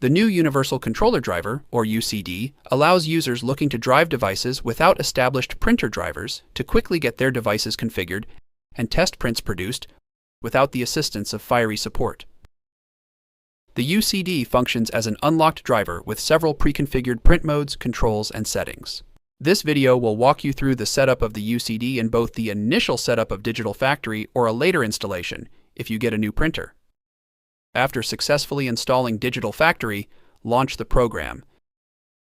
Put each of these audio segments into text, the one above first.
The new Universal Controller Driver, or UCD, allows users looking to drive devices without established printer drivers to quickly get their devices configured and test prints produced without the assistance of fiery support. The UCD functions as an unlocked driver with several pre-configured print modes, controls, and settings. This video will walk you through the setup of the UCD in both the initial setup of Digital Factory or a later installation if you get a new printer. After successfully installing Digital Factory, launch the program.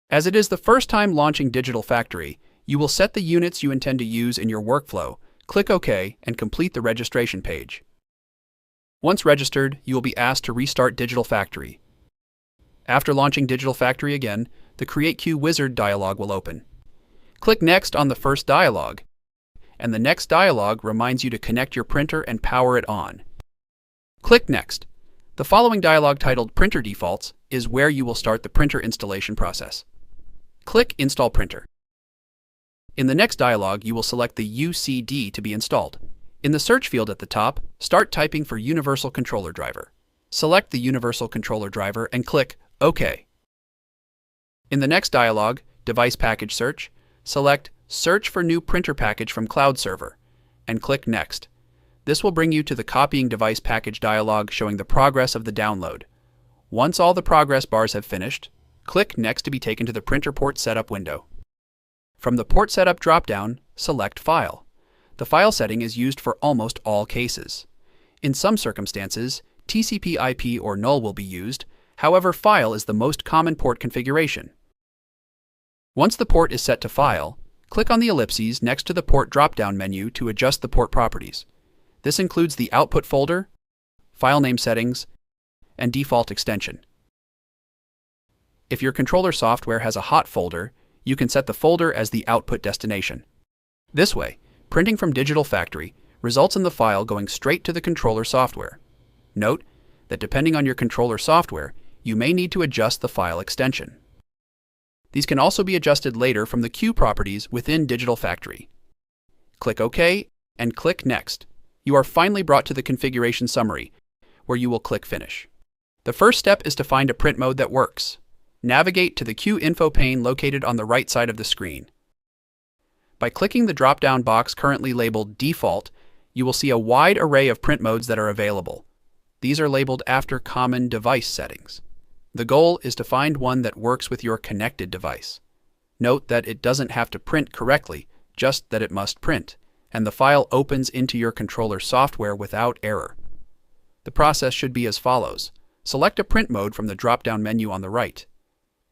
As it is the first time launching Digital Factory, you will set the units you intend to use in your workflow, click OK, and complete the registration page. Once registered, you will be asked to restart Digital Factory. After launching Digital Factory again, the Create Queue Wizard dialog will open. Click Next on the first dialog, and the next dialog reminds you to connect your printer and power it on. Click Next. The following dialog titled Printer Defaults is where you will start the printer installation process. Click Install Printer. In the next dialog, you will select the UCD to be installed. In the search field at the top, start typing for Universal Controller Driver. Select the Universal Controller Driver and click OK. In the next dialog, Device Package Search, select Search for New Printer Package from Cloud Server and click Next. This will bring you to the Copying Device Package dialog showing the progress of the download. Once all the progress bars have finished, click Next to be taken to the Printer Port Setup window. From the Port Setup drop-down, select File. The file setting is used for almost all cases. In some circumstances, TCP/IP or null will be used, however File is the most common port configuration. Once the port is set to File, click on the ellipses next to the Port drop-down menu to adjust the port properties. This includes the output folder, file name settings, and default extension. If your controller software has a hot folder, you can set the folder as the output destination. This way, printing from Digital Factory results in the file going straight to the controller software. Note that depending on your controller software, you may need to adjust the file extension. These can also be adjusted later from the queue properties within Digital Factory. Click OK and click Next. You are finally brought to the configuration summary, where you will click Finish. The first step is to find a print mode that works. Navigate to the Queue Info pane located on the right side of the screen. By clicking the drop-down box currently labeled Default, you will see a wide array of print modes that are available. These are labeled after common device settings. The goal is to find one that works with your connected device. Note that it doesn't have to print correctly, just that it must print, and the file opens into your controller software without error. The process should be as follows. Select a print mode from the drop-down menu on the right.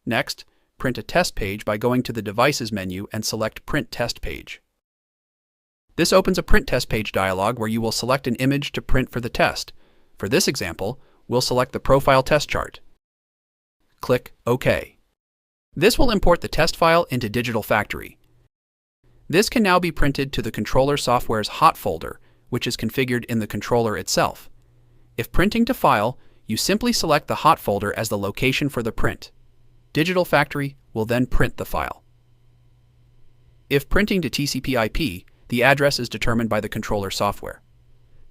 Next, print a test page by going to the Devices menu and select Print Test Page. This opens a Print Test Page dialog where you will select an image to print for the test. For this example, we'll select the Profile Test Chart. Click OK. This will import the test file into Digital Factory. This can now be printed to the controller software's hot folder, which is configured in the controller itself. If printing to file, you simply select the hot folder as the location for the print. Digital Factory will then print the file. If printing to TCP/IP, the address is determined by the controller software.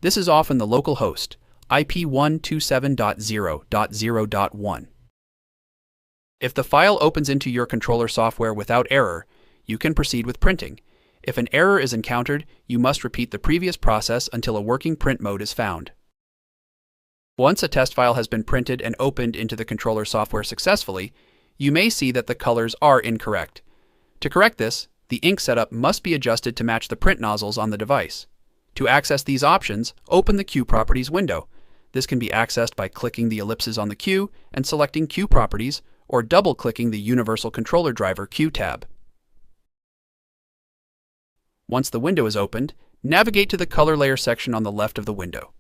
This is often the local host, IP 127.0.0.1. If the file opens into your controller software without error, you can proceed with printing. If an error is encountered, you must repeat the previous process until a working print mode is found. Once a test file has been printed and opened into the controller software successfully, you may see that the colors are incorrect. To correct this, the ink setup must be adjusted to match the print nozzles on the device. To access these options, open the Queue Properties window. This can be accessed by clicking the ellipses on the queue and selecting Queue Properties, or double-clicking the Universal Controller Driver Queue tab. Once the window is opened, navigate to the Color Layer section on the left of the window.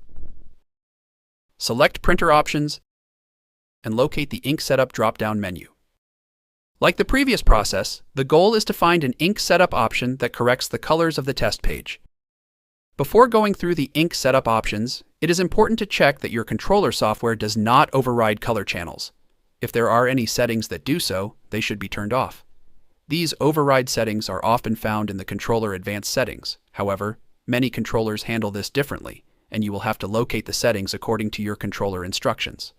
Select Printer Options and locate the Ink Setup drop-down menu. Like the previous process, the goal is to find an ink setup option that corrects the colors of the test page. Before going through the ink setup options, it is important to check that your controller software does not override color channels. If there are any settings that do so, they should be turned off. These override settings are often found in the controller advanced settings. However, many controllers handle this differently, and you will have to locate the settings according to your controller instructions.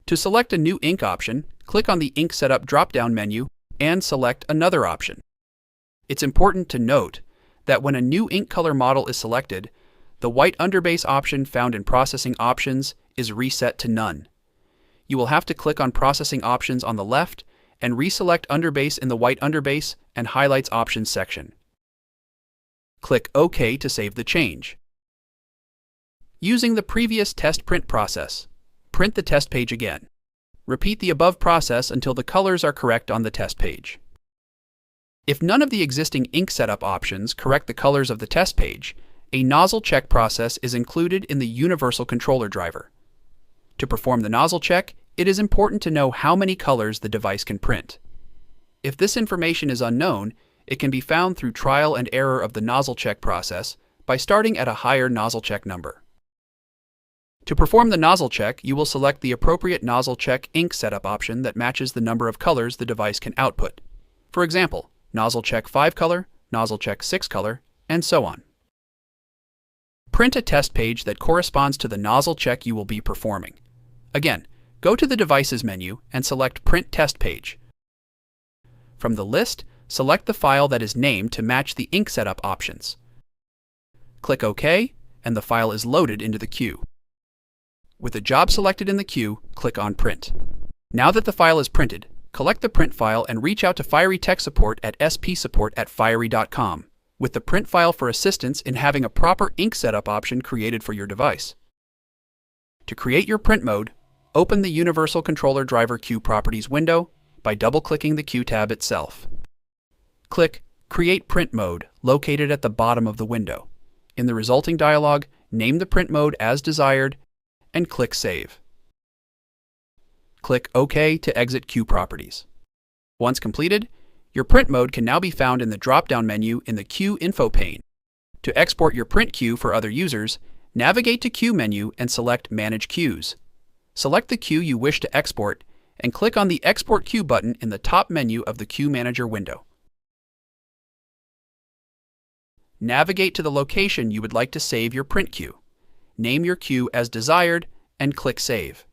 To select a new ink option, click on the Ink Setup drop-down menu and select another option. It's important to note that when a new ink color model is selected, the white underbase option found in Processing Options is reset to none. You will have to click on Processing Options on the left and reselect Underbase in the White Underbase and Highlights Options section. Click OK to save the change. Using the previous test print process, print the test page again. Repeat the above process until the colors are correct on the test page. If none of the existing ink setup options correct the colors of the test page, a nozzle check process is included in the Universal Controller Driver. To perform the nozzle check, it is important to know how many colors the device can print. If this information is unknown, it can be found through trial and error of the nozzle check process by starting at a higher nozzle check number. To perform the nozzle check, you will select the appropriate nozzle check ink setup option that matches the number of colors the device can output. For example, nozzle check 5 color, nozzle check 6 color, and so on. Print a test page that corresponds to the nozzle check you will be performing. Again, go to the Devices menu and select Print Test Page. From the list, select the file that is named to match the ink setup options. Click OK, and the file is loaded into the queue. With the job selected in the queue, click on Print. Now that the file is printed, collect the print file and reach out to Fiery Tech Support at spsupport@fiery.com with the print file for assistance in having a proper ink setup option created for your device. To create your print mode, open the Universal Controller Driver Queue Properties window by double-clicking the Queue tab itself. Click Create Print Mode located at the bottom of the window. In the resulting dialog, name the print mode as desired and click Save. Click OK to exit Queue Properties. Once completed, your print mode can now be found in the drop-down menu in the Queue Info pane. To export your print queue for other users, navigate to Queue menu and select Manage Queues. Select the queue you wish to export and click on the Export Queue button in the top menu of the Queue Manager window. Navigate to the location you would like to save your print queue. Name your queue as desired and click Save.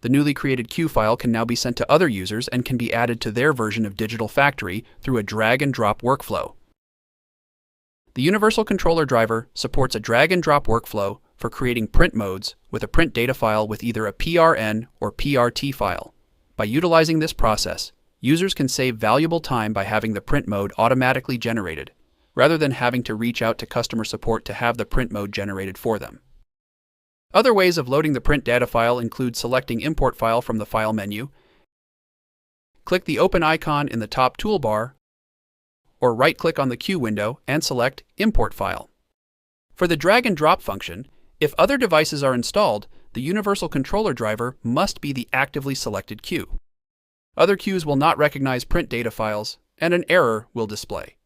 The newly created queue file can now be sent to other users and can be added to their version of Digital Factory through a drag-and-drop workflow. The Universal Controller Driver supports a drag-and-drop workflow for creating print modes with a print data file with either a PRN or PRT file. By utilizing this process, users can save valuable time by having the print mode automatically generated, rather than having to reach out to customer support to have the print mode generated for them. Other ways of loading the print data file include selecting Import File from the File menu, click the open icon in the top toolbar, or right-click on the queue window and select Import File. For the drag and drop function, if other devices are installed, the Universal Controller Driver must be the actively selected queue. Other queues will not recognize print data files, and an error will display.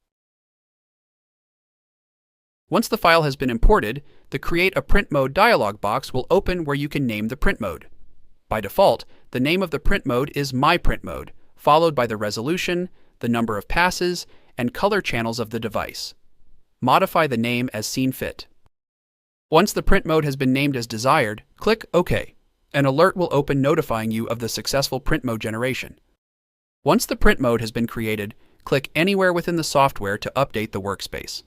Once the file has been imported, the Create a Print Mode dialog box will open where you can name the print mode. By default, the name of the print mode is My Print Mode, followed by the resolution, the number of passes, and color channels of the device. Modify the name as seen fit. Once the print mode has been named as desired, click OK. An alert will open notifying you of the successful print mode generation. Once the print mode has been created, click anywhere within the software to update the workspace.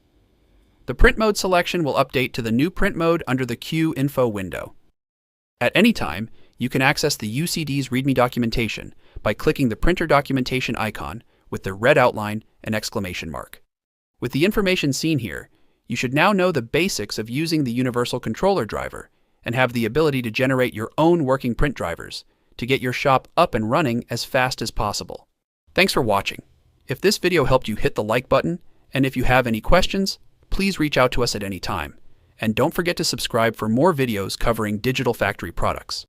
The print mode selection will update to the new print mode under the Queue Info window. At any time, you can access the UCD's README documentation by clicking the printer documentation icon with the red outline and exclamation mark. With the information seen here, you should now know the basics of using the Universal Controller Driver and have the ability to generate your own working print drivers to get your shop up and running as fast as possible. Thanks for watching. If this video helped you, hit the like button, and if you have any questions, please reach out to us at any time. And don't forget to subscribe for more videos covering Digital Factory products.